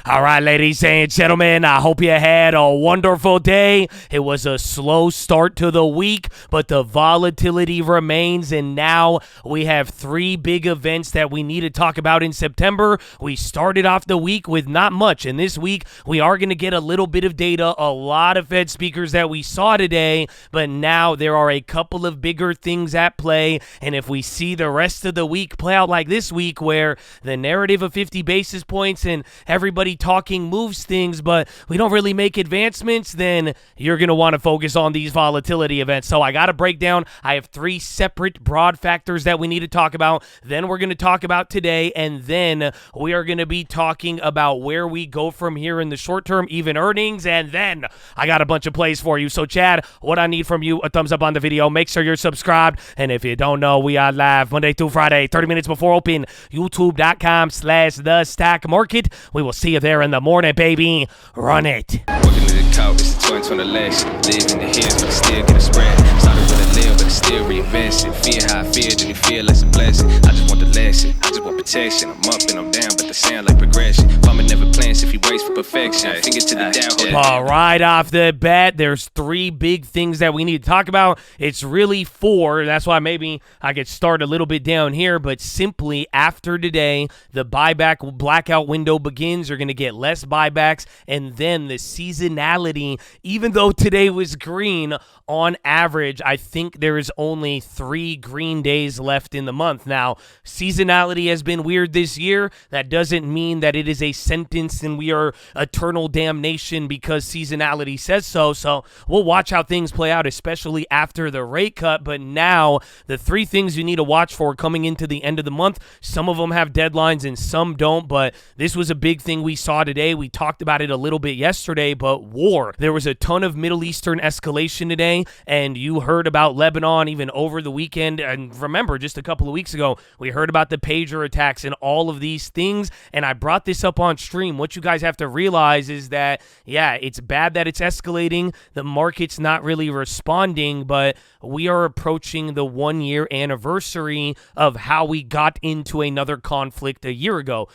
All right, ladies and gentlemen, I hope you had a wonderful day. It was a slow start to the week, but the volatility remains, and now we have three big events that we need to talk about in September. We started off the week with not much, and this week we are going to get a little bit of data, a lot of Fed speakers that we saw today, but now there are a couple of bigger things at play, and if we see the rest of the week play out like this week where the narrative of 50 basis points and everybody talking moves things, but we don't really make advancements, then you're going to want to focus on these volatility events. So I got to break down. I have three separate broad factors that we need to talk about. Then we're going to talk about today, and then we are going to be talking about where we go from here in the short term, even earnings, and then I got a bunch of plays for you. So Chad, what I need from you, a thumbs up on the video. Make sure you're subscribed, and if you don't know, we are live Monday through Friday, 30 minutes before open, youtube.com/thestockmarket. We will see you there in the morning, baby. Run it. Working to the couch, it's the 2020 legs. Live in the hills, but still get a spread. Started with a live, but still reinvest it. Feel how I feel, then you feel like a blessing. I just want the lesson, I just want protection. I'm up and I'm down, but the sound like progression. Farmer never plans if he waits for perfection. Finger to the down. All right, off the bat, there's three big things that we need to talk about. It's really four. That's why maybe I could start a little bit down here, but simply after today, the buyback blackout window begins. You're going to get less buybacks, and then the seasonality, even though today was green, on average, I think there is only 3 green days left in the month. Now, seasonality has been weird this year. That doesn't mean that it is a sentence and we are eternal damnation because seasonality says so. So we'll watch how things play out, especially after the rate cut. But now, the three things you need to watch for coming into the end of the month, some of them have deadlines and some don't, but this was a big thing we saw today. We talked about it a little bit yesterday, but war. There was a ton of Middle Eastern escalation today, and you heard about Lebanon even over the weekend. And remember, just a couple of weeks ago, we heard about the pager attacks and all of these things, and I brought this up on stream. What you guys have to realize is that, yeah, it's bad that it's escalating. The market's not really responding, but we are approaching the 1-year anniversary of how we got into another conflict a year ago.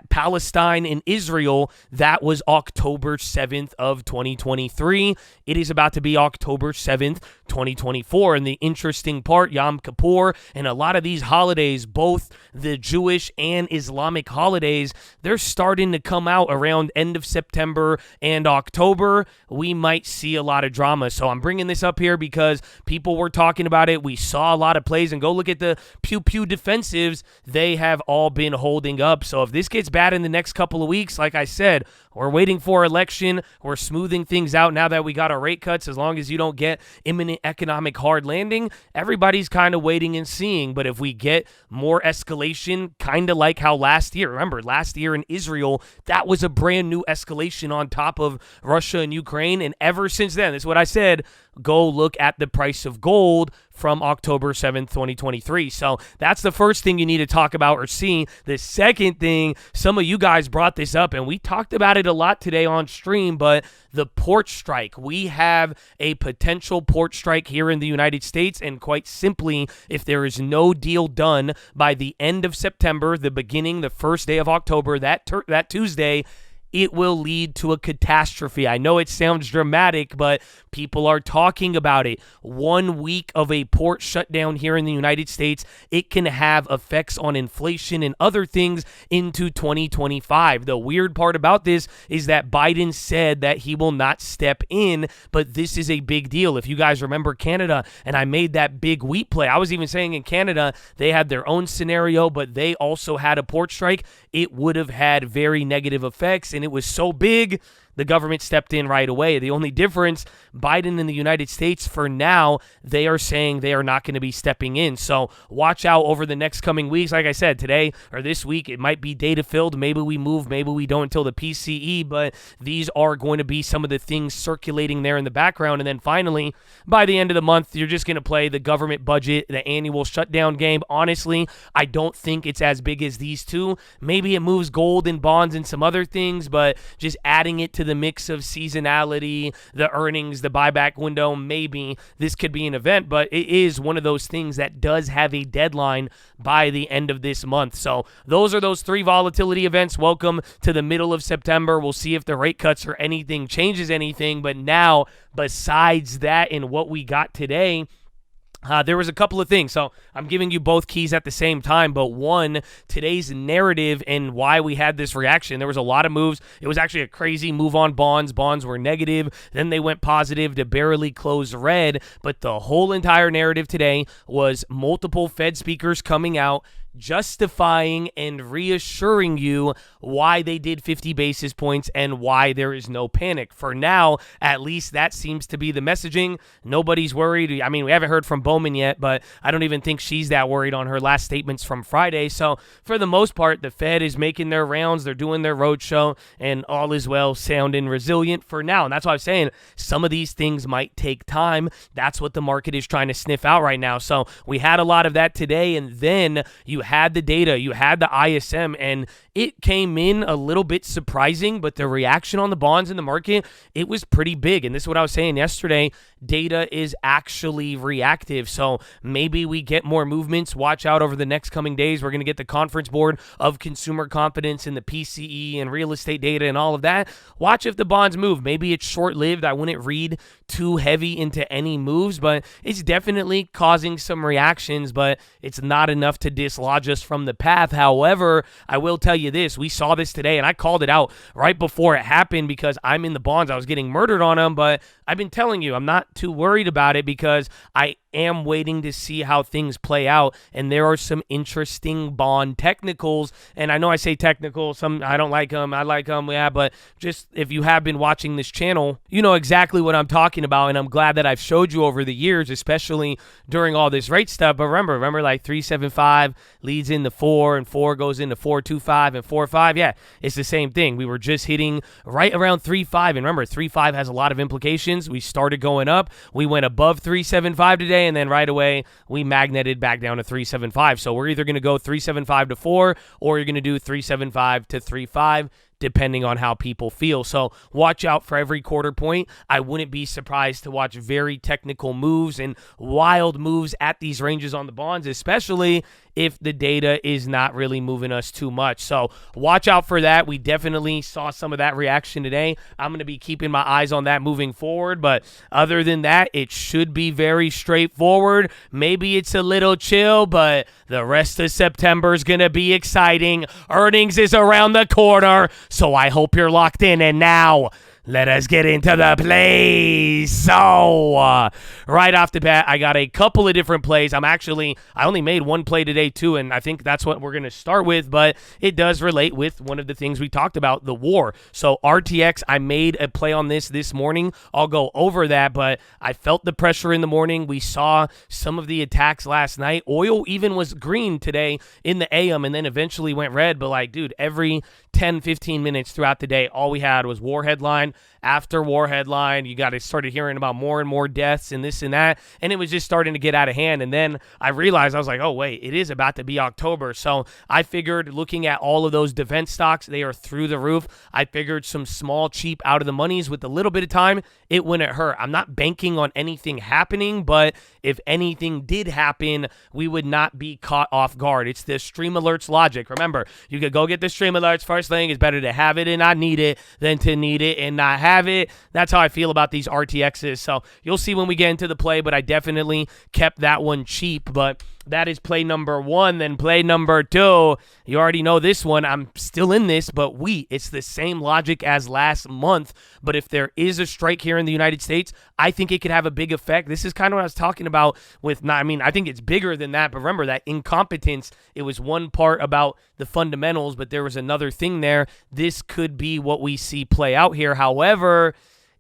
Palestine and Israel, that was October 7th of 2023. It is about to be October 7th, 2024. And the interesting part, Yom Kippur and a lot of these holidays, both the Jewish and Islamic holidays, they're starting to come out around end of September and October. We might see a lot of drama. So I'm bringing this up here because people were talking about it. We saw a lot of plays, and go look at the Pew Pew defensives. They have all been holding up. So if this gets bad in the next couple of weeks, like I said, we're waiting for election. We're smoothing things out now that we got our rate cuts. As long as you don't get imminent economic hard landing, everybody's kind of waiting and seeing. But if we get more escalation, kind of like how last year, remember, last year in Israel, that was a brand new escalation on top of Russia and Ukraine. And ever since then, this is what I said, go look at the price of gold from October 7th, 2023. So that's the first thing you need to talk about or see. The second thing, some of you guys brought this up, and we talked about it a lot today on stream, but the port strike. We have a potential port strike here in the United States, and quite simply, if there is no deal done by the end of September, the first day of October, that Tuesday, it will lead to a catastrophe. I know it sounds dramatic, but people are talking about it. 1 week of a port shutdown here in the United States, it can have effects on inflation and other things into 2025. The weird part about this is that Biden said that he will not step in, but this is a big deal. If you guys remember Canada, and I made that big wheat play, I was even saying in Canada, they had their own scenario, but they also had a port strike. It would have had very negative effects, and it was so big, the government stepped in right away. The only difference, Biden in the United States, for now, they are saying they are not going to be stepping in. So watch out over the next coming weeks. Like I said, today or this week, it might be data-filled. Maybe we move, maybe we don't until the PCE, but these are going to be some of the things circulating there in the background. And then finally, by the end of the month, you're just going to play the government budget, the annual shutdown game. Honestly, I don't think it's as big as these two. Maybe it moves gold and bonds and some other things, but just adding it to into the mix of seasonality, the earnings, the buyback window, maybe this could be an event, but it is one of those things that does have a deadline by the end of this month. So those are those 3 volatility events. Welcome to the middle of September. We'll see if the rate cuts or anything changes anything, but now besides that and what we got today, there was a couple of things. So I'm giving you both keys at the same time, but one, today's narrative and why we had this reaction. There was a lot of moves. It was actually a crazy move on bonds. Bonds were negative. Then they went positive to barely close red. But the whole entire narrative today was multiple Fed speakers coming out justifying and reassuring you why they did 50 basis points and why there is no panic. For now, at least that seems to be the messaging. Nobody's worried. I mean, we haven't heard from Bowman yet, but I don't even think she's that worried on her last statements from Friday. So for the most part, the Fed is making their rounds. They're doing their roadshow, and all is well, sound and resilient for now. And that's why I'm saying some of these things might take time. That's what the market is trying to sniff out right now. So we had a lot of that today, and then you had the data, you had the ISM, and it came in a little bit surprising, but the reaction on the bonds in the market, it was pretty big. And this is what I was saying yesterday. Data is actually reactive. So maybe we get more movements. Watch out over the next coming days. We're going to get the Conference Board of Consumer Confidence and the PCE and real estate data and all of that. Watch if the bonds move. Maybe it's short-lived. I wouldn't read too heavy into any moves, but it's definitely causing some reactions, but it's not enough to dislodge us from the path. However, I will tell you this. We saw this today, and I called it out right before it happened because I'm in the bonds. I was getting murdered on them, but I've been telling you, I'm not too worried about it because I am waiting to see how things play out, and there are some interesting bond technicals. And I know I say technical, some I don't like them, I like them, yeah, but just if you have been watching this channel, you know exactly what I'm talking about, and I'm glad that I've showed you over the years, especially during all this rate stuff. But remember like 375 leads into 4, and 4 goes into 425 and 45. Yeah, it's the same thing. We were just hitting right around 35, and remember 35 has a lot of implications. We started going up, we went above 375 today, and then right away we magneted back down to 375. So we're either going to go 375 to 4, or you're going to do 375 to 35, depending on how people feel. So watch out for every quarter point. I wouldn't be surprised to watch very technical moves and wild moves at these ranges on the bonds, especially if the data is not really moving us too much. So watch out for that. We definitely saw some of that reaction today. I'm going to be keeping my eyes on that moving forward. But other than that, it should be very straightforward. Maybe it's a little chill, but the rest of September is going to be exciting. Earnings is around the corner, so I hope you're locked in. And now, let us get into the plays. So, right off the bat, I got a couple of different plays. I only made one play today too, and I think that's what we're going to start with, but it does relate with one of the things we talked about, the war. So, RTX, I made a play on this morning. I'll go over that, but I felt the pressure in the morning. We saw some of the attacks last night. Oil even was green today in the AM and then eventually went red, but like, dude, every 10, 15 minutes throughout the day, all we had was war headline after war headline. You started hearing about more and more deaths and this and that, and it was just starting to get out of hand. And then I realized, I was like, oh wait, it is about to be October. So I figured, looking at all of those defense stocks, they are through the roof. I figured some small, cheap, out of the monies with a little bit of time, it wouldn't hurt. I'm not banking on anything happening, but if anything did happen, we would not be caught off guard. It's the stream alerts logic. Remember, you could go get the stream alerts first thing. It's better to have it and not need it than to need it and not have it. That's how I feel about these RTXs. So you'll see when we get into the play, but I definitely kept that one cheap. But that is play number one. Then play number two, you already know this one. I'm still in this, but it's the same logic as last month. But if there is a strike here in the United States, I think it could have a big effect. This is kind of what I was talking about with, I think it's bigger than that. But remember that incompetence, it was one part about the fundamentals, but there was another thing there. This could be what we see play out here. However,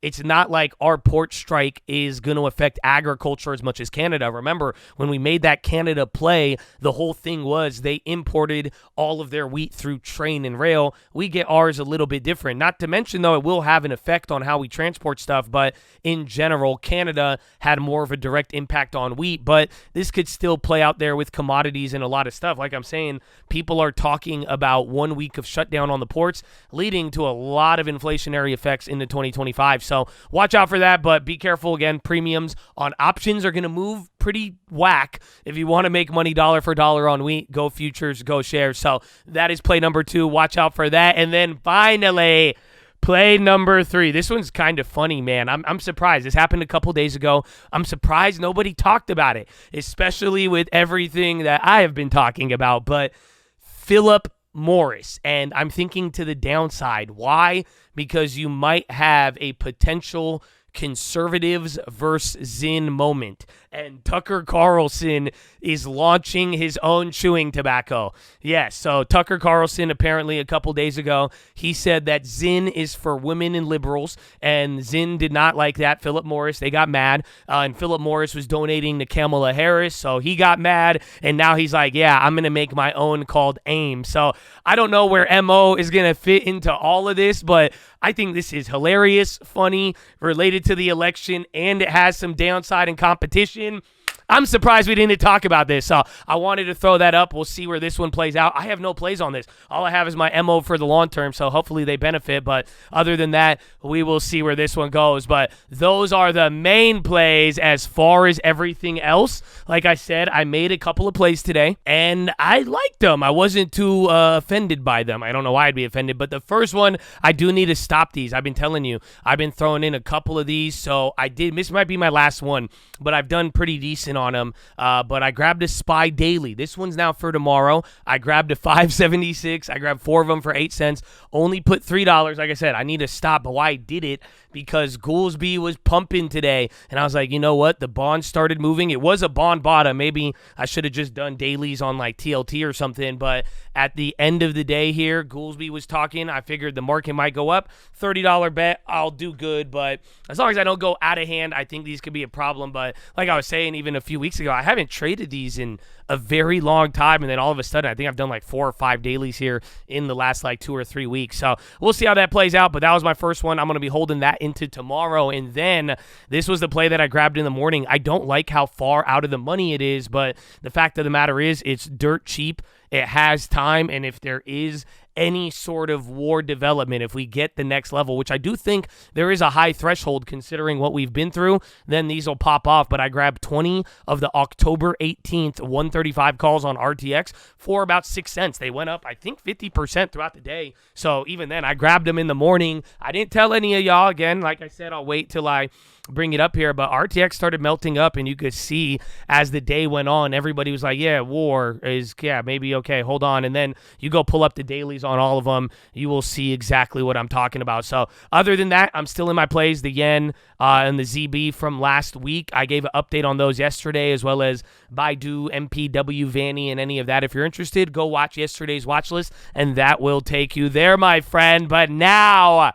it's not like our port strike is going to affect agriculture as much as Canada. Remember, when we made that Canada play, the whole thing was they imported all of their wheat through train and rail. We get ours a little bit different. Not to mention, though, it will have an effect on how we transport stuff, but in general, Canada had more of a direct impact on wheat, but this could still play out there with commodities and a lot of stuff. Like I'm saying, people are talking about 1 week of shutdown on the ports, leading to a lot of inflationary effects into 2025. So watch out for that, but be careful. Again, premiums on options are going to move pretty whack. If you want to make money dollar for dollar on wheat, go futures, go shares. So that is play number 2. Watch out for that. And then finally, play number 3. This one's kind of funny, man. I'm surprised. This happened a couple days ago. I'm surprised nobody talked about it, especially with everything that I have been talking about. But Philip Morris, and I'm thinking to the downside. Why? Because you might have a potential conservatives versus Zyn moment, and Tucker Carlson is launching his own chewing tobacco. Yes, so Tucker Carlson apparently a couple days ago, he said that Zyn is for women and liberals, and Zyn did not like that. Philip Morris, they got mad, and Philip Morris was donating to Kamala Harris, so he got mad, and now he's like, yeah, I'm going to make my own called AIM. So I don't know where MO is going to fit into all of this, but I think this is hilarious, funny, related to the election, and it has some downside and competition. I'm surprised we didn't talk about this, so I wanted to throw that up. We'll see where this one plays out. I have no plays on this. All I have is my MO for the long term, so hopefully they benefit, but other than that, we will see where this one goes. But those are the main plays. As far as everything else, like I said, I made a couple of plays today, and I liked them. I wasn't too offended by them. I don't know why I'd be offended, but the first one, I do need to stop these. I've been telling you, I've been throwing in a couple of these, so this might be my last one, but I've done pretty decent on them. But I grabbed a SPY daily. This one's now for tomorrow. I grabbed a 576. I grabbed 4 of them for 8 cents. Only put $3. Like I said, I need to stop. But why I did it, because Goolsby was pumping today. And I was like, you know what? The bond started moving. It was a bond bottom. Maybe I should have just done dailies on like TLT or something. But at the end of the day here, Goolsby was talking. I figured the market might go up. $30 bet. I'll do good. But as long as I don't go out of hand, I think these could be a problem. But like I was saying, even a few weeks ago, I haven't traded these in a very long time, and then all of a sudden, I think I've done like 4 or 5 dailies here in the last like 2 or 3 weeks. So we'll see how that plays out, but that was my first one. I'm going to be holding that into tomorrow, and then this was the play that I grabbed in the morning. I don't like how far out of the money it is, but the fact of the matter is it's dirt cheap. It has time, and if there is any sort of war development, if we get the next level, which I do think there is a high threshold considering what we've been through, then these will pop off. But I grabbed 20 of the October 18th 135 calls on RTX for about 6 cents. They went up, I think, 50% throughout the day. So even then, I grabbed them in the morning. I didn't tell any of y'all. Again, like I said, I'll wait till I bring it up here, but RTX started melting up, and you could see as the day went on, everybody was like, yeah, war is, yeah, maybe okay, hold on. And then you go pull up the dailies on all of them, you will see exactly what I'm talking about. So other than that, I'm still in my plays, the yen and the ZB from last week. I gave an update on those yesterday, as well as Baidu, MPW, Vanny, and any of that. If you're interested, go watch yesterday's watch list, and that will take you there, my friend. But now,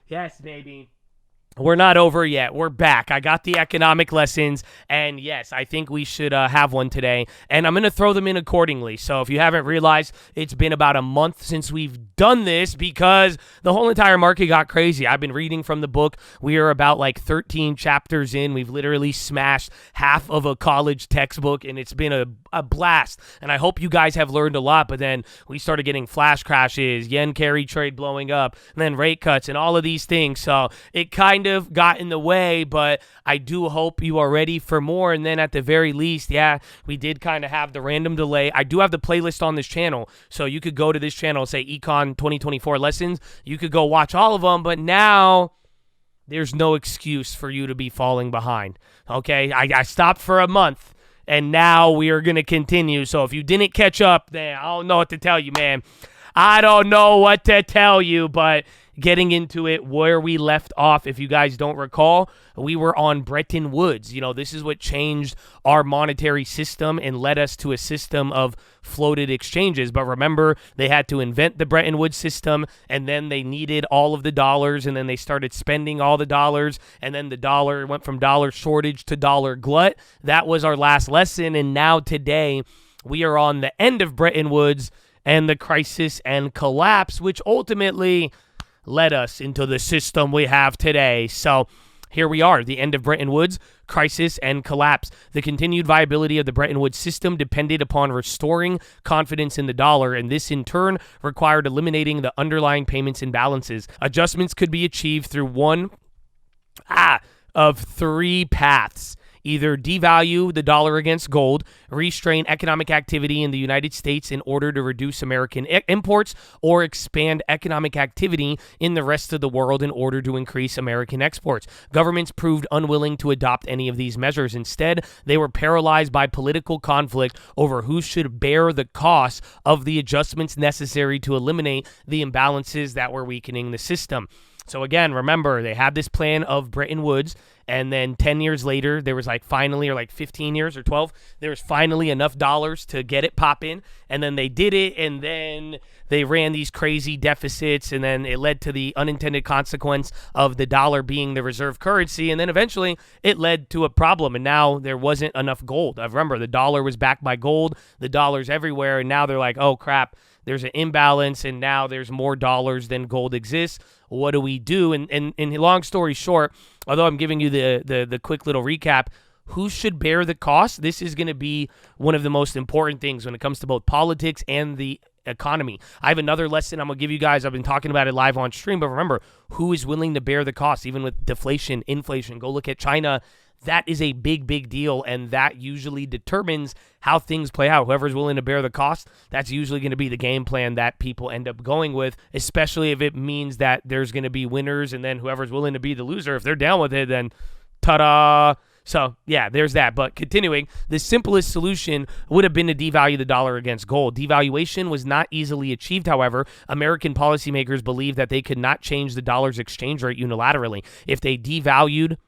yes, baby, we're not over yet. We're back. I got the economic lessons, and yes, I think we should have one today, and I'm going to throw them in accordingly. So if you haven't realized, it's been about a month since we've done this because the whole entire market got crazy. I've been reading from the book. We are about like 13 chapters in. We've literally smashed half of a college textbook, and it's been a blast, and I hope you guys have learned a lot. But then we started getting flash crashes, yen carry trade blowing up, and then rate cuts and all of these things. So it kind of got in the way, but I do hope you are ready for more. And then at the very least, yeah, we did kind of have the random delay. I do have the playlist on this channel, so you could go to this channel, say Econ 2024 lessons. You could go watch all of them, but now there's no excuse for you to be falling behind. Okay, I stopped for a month, and now we are going to continue. So if you didn't catch up, then I don't know what to tell you, man. I don't know what to tell you, but getting into it where we left off, if you guys don't recall, we were on Bretton Woods. This is what changed our monetary system and led us to a system of floated exchanges. But remember, they had to invent the Bretton Woods system, and then they needed all of the dollars, and then they started spending all the dollars, and then the dollar went from dollar shortage to dollar glut. That was our last lesson, and now today we are on the end of Bretton Woods and the crisis and collapse, which ultimately led us into the system we have today. So here we are, the end of Bretton Woods, crisis and collapse. The continued viability of the Bretton Woods system depended upon restoring confidence in the dollar, and this in turn required eliminating the underlying payments imbalances. Adjustments could be achieved through one of three paths. Either devalue the dollar against gold, restrain economic activity in the United States in order to reduce American imports, or expand economic activity in the rest of the world in order to increase American exports. Governments proved unwilling to adopt any of these measures. Instead, they were paralyzed by political conflict over who should bear the cost of the adjustments necessary to eliminate the imbalances that were weakening the system. So again, remember, they had this plan of Bretton Woods, and then 10 years later, there was finally, or 15 years or 12, there was finally enough dollars to get it popping, and then they did it, and then they ran these crazy deficits, and then it led to the unintended consequence of the dollar being the reserve currency, and then eventually it led to a problem, and now there wasn't enough gold. Remember, the dollar was backed by gold, the dollar's everywhere, and now they're like, oh crap, there's an imbalance, and now there's more dollars than gold exists. What do we do? And long story short, although I'm giving you the quick little recap, who should bear the cost? This is going to be one of the most important things when it comes to both politics and the economy. I have another lesson I'm going to give you guys. I've been talking about it live on stream, but remember, who is willing to bear the cost, even with deflation, inflation? Go look at China. That is a big, big deal, and that usually determines how things play out. Whoever's willing to bear the cost, that's usually going to be the game plan that people end up going with, especially if it means that there's going to be winners, and then whoever's willing to be the loser, if they're down with it, then ta-da! So, yeah, there's that. But continuing, the simplest solution would have been to devalue the dollar against gold. Devaluation was not easily achieved, however. American policymakers believed that they could not change the dollar's exchange rate unilaterally. If they devalued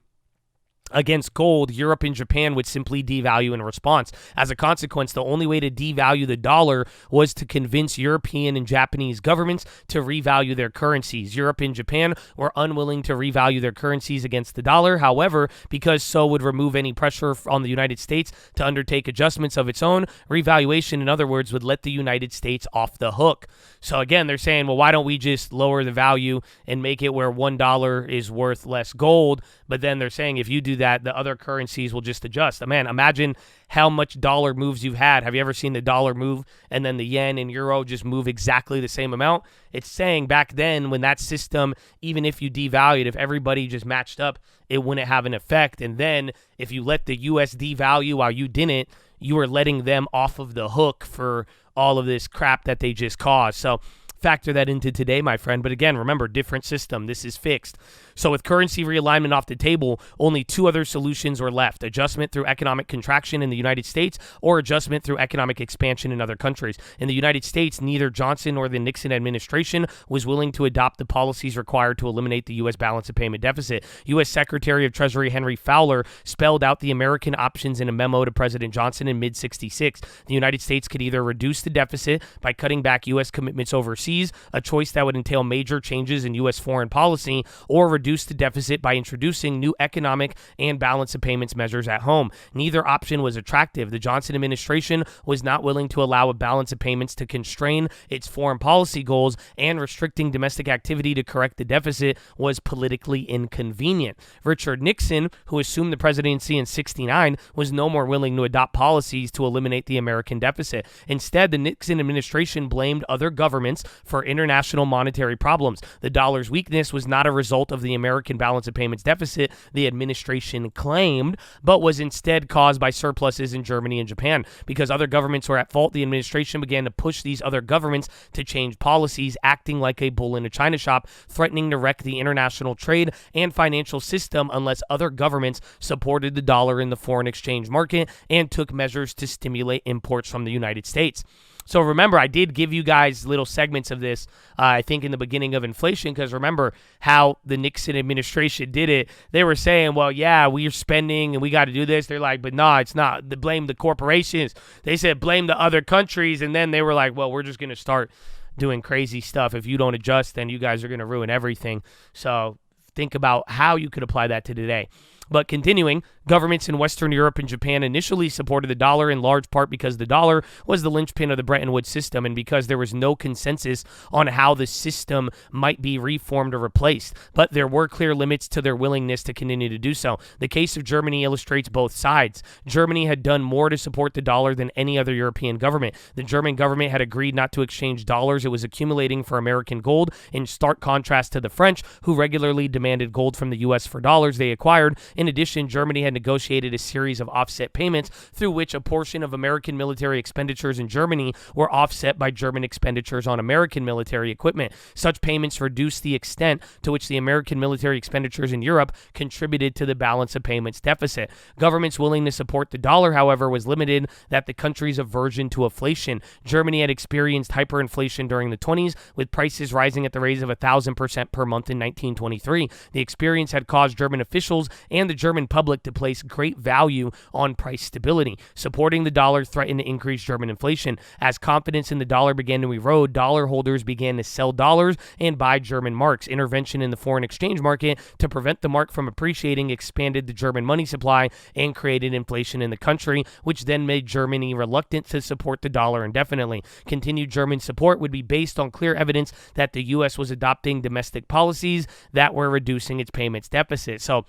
against gold, Europe and Japan would simply devalue in response. As a consequence, the only way to devalue the dollar was to convince European and Japanese governments to revalue their currencies. Europe and Japan were unwilling to revalue their currencies against the dollar. However, because so would remove any pressure on the United States to undertake adjustments of its own, revaluation, in other words, would let the United States off the hook. So again, they're saying, well, why don't we just lower the value and make it where $1 is worth less gold? But then they're saying if you do that, the other currencies will just adjust. Man, imagine how much dollar moves you've had. Have you ever seen the dollar move and then the yen and euro just move exactly the same amount? It's saying back then when that system, even if you devalued, if everybody just matched up, it wouldn't have an effect. And then if you let the US devalue while you didn't, you were letting them off of the hook for all of this crap that they just caused. So factor that into today, my friend. But again, remember, different system. This is fixed. So with currency realignment off the table, only two other solutions were left: adjustment through economic contraction in the United States or adjustment through economic expansion in other countries. In the United States, neither Johnson nor the Nixon administration was willing to adopt the policies required to eliminate the U.S. balance of payment deficit. U.S. Secretary of Treasury Henry Fowler spelled out the American options in a memo to President Johnson in mid-'66. The United States could either reduce the deficit by cutting back U.S. commitments overseas, a choice that would entail major changes in U.S. foreign policy, or reduce the deficit by introducing new economic and balance of payments measures at home. Neither option was attractive. The Johnson administration was not willing to allow a balance of payments to constrain its foreign policy goals, and restricting domestic activity to correct the deficit was politically inconvenient. Richard Nixon, who assumed the presidency in '69, was no more willing to adopt policies to eliminate the American deficit. Instead, the Nixon administration blamed other governments for international monetary problems. The dollar's weakness was not a result of the American balance of payments deficit, the administration claimed, but was instead caused by surpluses in Germany and Japan. Because other governments were at fault, the administration began to push these other governments to change policies, acting like a bull in a china shop, threatening to wreck the international trade and financial system unless other governments supported the dollar in the foreign exchange market and took measures to stimulate imports from the United States. So remember, I did give you guys little segments of this, I think, in the beginning of inflation, because remember how the Nixon administration did it. They were saying, well, yeah, we're spending and we got to do this. They're like, but nah, it's not. They blame the corporations. They said blame the other countries. And then they were like, well, we're just going to start doing crazy stuff. If you don't adjust, then you guys are going to ruin everything. So think about how you could apply that to today. But continuing, governments in Western Europe and Japan initially supported the dollar in large part because the dollar was the linchpin of the Bretton Woods system and because there was no consensus on how the system might be reformed or replaced. But there were clear limits to their willingness to continue to do so. The case of Germany illustrates both sides. Germany had done more to support the dollar than any other European government. The German government had agreed not to exchange dollars it was accumulating for American gold, in stark contrast to the French, who regularly demanded gold from the U.S. for dollars they acquired. In addition, Germany had negotiated a series of offset payments through which a portion of American military expenditures in Germany were offset by German expenditures on American military equipment. Such payments reduced the extent to which the American military expenditures in Europe contributed to the balance of payments deficit. Governments willing to support the dollar, however, was limited that the country's aversion to inflation. Germany had experienced hyperinflation during the 20s, with prices rising at the rate of 1,000% per month in 1923. The experience had caused German officials and the German public to place great value on price stability. Supporting the dollar threatened to increase German inflation. As confidence in the dollar began to erode, dollar holders began to sell dollars and buy German marks. Intervention in the foreign exchange market to prevent the mark from appreciating expanded the German money supply and created inflation in the country, which then made Germany reluctant to support the dollar indefinitely. Continued German support would be based on clear evidence that the U.S. was adopting domestic policies that were reducing its payments deficit. So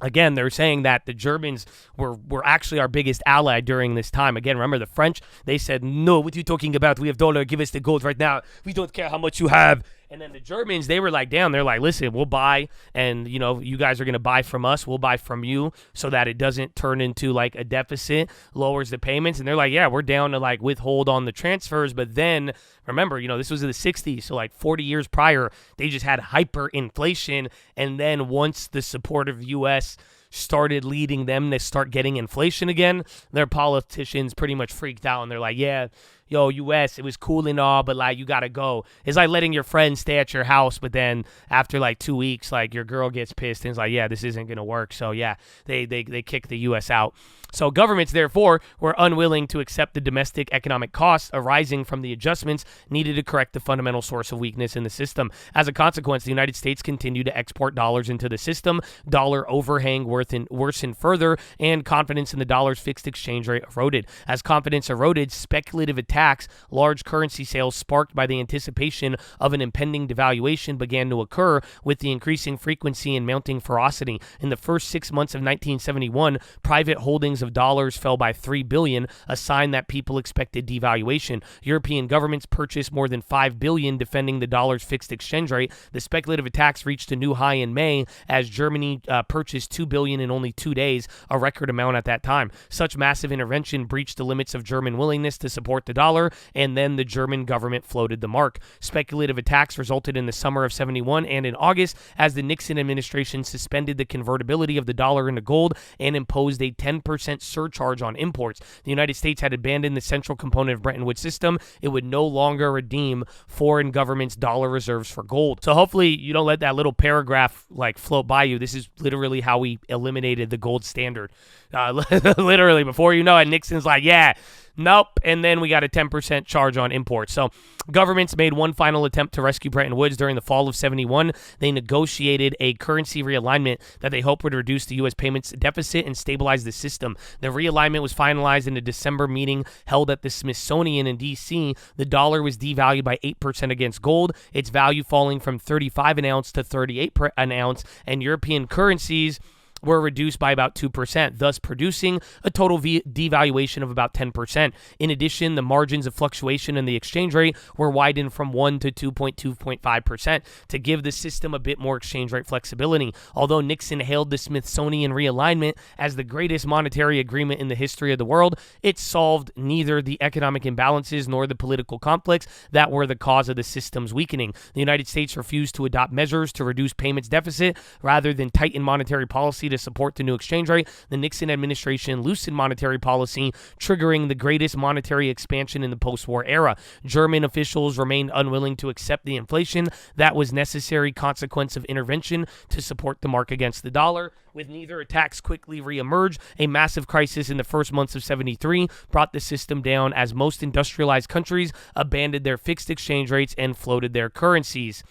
again, they're saying that the Germans were actually our biggest ally during this time. Again, remember the French, they said, no, what are you talking about? We have dollar, give us the gold right now. We don't care how much you have. And then the Germans, they were like, damn, they're like, listen, we'll buy, and, you know, you guys are going to buy from us. We'll buy from you so that it doesn't turn into like a deficit, lowers the payments. And they're like, yeah, we're down to like withhold on the transfers. But then, remember, you know, this was in the 60s. So like 40 years prior, they just had hyperinflation. And then once the support of U.S. started leading them to start getting inflation again, their politicians pretty much freaked out. And they're like, yeah, yo, U.S., it was cool and all, but, like, you got to go. It's like letting your friends stay at your house, but then after, like, 2 weeks, like, your girl gets pissed and is like, yeah, this isn't going to work. So, yeah, they kick the U.S. out. So governments, therefore, were unwilling to accept the domestic economic costs arising from the adjustments needed to correct the fundamental source of weakness in the system. As a consequence, the United States continued to export dollars into the system. Dollar overhang worsened further, and confidence in the dollar's fixed exchange rate eroded. As confidence eroded, speculative attacks, large currency sales sparked by the anticipation of an impending devaluation began to occur with the increasing frequency and mounting ferocity. In the first 6 months of 1971, private holdings of dollars fell by $3 billion, a sign that people expected devaluation. European governments purchased more than $5 billion defending the dollar's fixed exchange rate. The speculative attacks reached a new high in May as Germany purchased $2 billion in only 2 days, a record amount at that time. Such massive intervention breached the limits of German willingness to support the dollar, and then the German government floated the mark. Speculative attacks resulted in the summer of 71 and in August as the Nixon administration suspended the convertibility of the dollar into gold and imposed a 10% surcharge on imports. The United States had abandoned the central component of Bretton Woods system. It would no longer redeem foreign governments' dollar reserves for gold. So hopefully you don't let that little paragraph like float by you. This is literally how we eliminated the gold standard. Literally, before you know it, Nixon's like, yeah, nope. And then we got a 10% charge on imports. So governments made one final attempt to rescue Bretton Woods during the fall of 71. They negotiated a currency realignment that they hoped would reduce the U.S. payments deficit and stabilize the system. The realignment was finalized in a December meeting held at the Smithsonian in D.C. The dollar was devalued by 8% against gold, its value falling from 35 an ounce to 38 an ounce, and European currencies were reduced by about 2%, thus producing a total devaluation of about 10%. In addition, the margins of fluctuation in the exchange rate were widened from 1 to 2.5% to give the system a bit more exchange rate flexibility. Although Nixon hailed the Smithsonian realignment as the greatest monetary agreement in the history of the world, it solved neither the economic imbalances nor the political conflicts that were the cause of the system's weakening. The United States refused to adopt measures to reduce payments deficit rather than tighten monetary policy policy to support the new exchange rate, the Nixon administration loosened monetary policy, triggering the greatest monetary expansion in the post-war era. German officials remained unwilling to accept the inflation that was necessary consequence of intervention to support the mark against the dollar. With neither attacks quickly reemerged, a massive crisis in the first months of 73 brought the system down as most industrialized countries abandoned their fixed exchange rates and floated their currencies.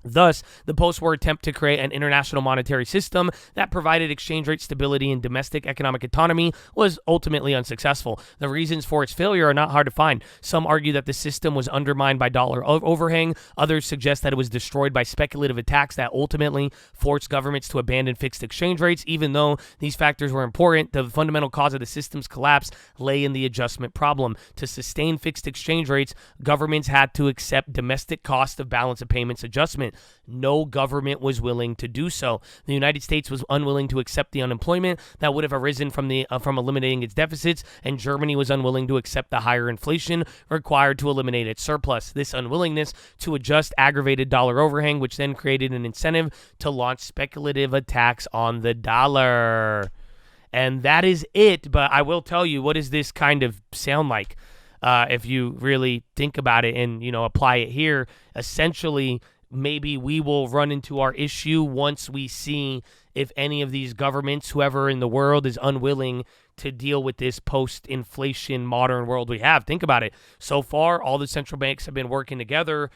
Thus, the post-war attempt to create an international monetary system that provided exchange rate stability and domestic economic autonomy was ultimately unsuccessful. The reasons for its failure are not hard to find. Some argue that the system was undermined by dollar overhang. Others suggest that it was destroyed by speculative attacks that ultimately forced governments to abandon fixed exchange rates. Even though these factors were important, the fundamental cause of the system's collapse lay in the adjustment problem. To sustain fixed exchange rates, governments had to accept domestic cost of balance of payments adjustment. No government was willing to do so. The United States was unwilling to accept the unemployment that would have arisen from eliminating its deficits, and Germany was unwilling to accept the higher inflation required to eliminate its surplus. This unwillingness to adjust aggravated dollar overhang, which then created an incentive to launch speculative attacks on the dollar. And that is it, but I will tell you, what does this kind of sound like? If you really think about it and, apply it here, essentially, maybe we will run into our issue once we see if any of these governments, whoever in the world, is unwilling to deal with this post-inflation modern world we have. Think about it. So far, all the central banks have been working together.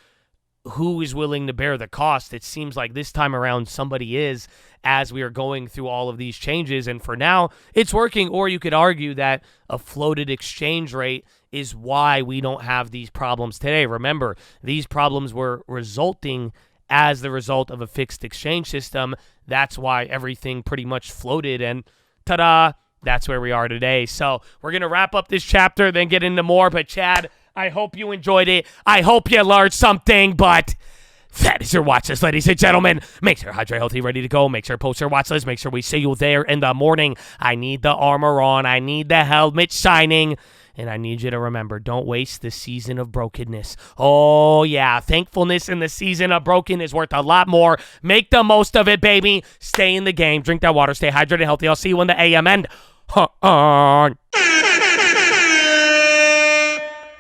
Who is willing to bear the cost? It seems like this time around somebody is, as we are going through all of these changes. And for now, it's working. Or you could argue that a floated exchange rate is why we don't have these problems today. Remember, these problems were resulting as the result of a fixed exchange system. That's why everything pretty much floated, and ta-da, that's where we are today. So we're going to wrap up this chapter, then get into more. But Chad, I hope you enjoyed it. I hope you learned something, but that is your watch list, ladies and gentlemen. Make sure hydrate healthy, ready to go. Make sure post your watch list. Make sure we see you there in the morning. I need the armor on. I need the helmet shining. And I need you to remember, don't waste the season of brokenness. Oh, yeah. Thankfulness in the season of broken is worth a lot more. Make the most of it, baby. Stay in the game. Drink that water. Stay hydrated and healthy. I'll see you when the AM end.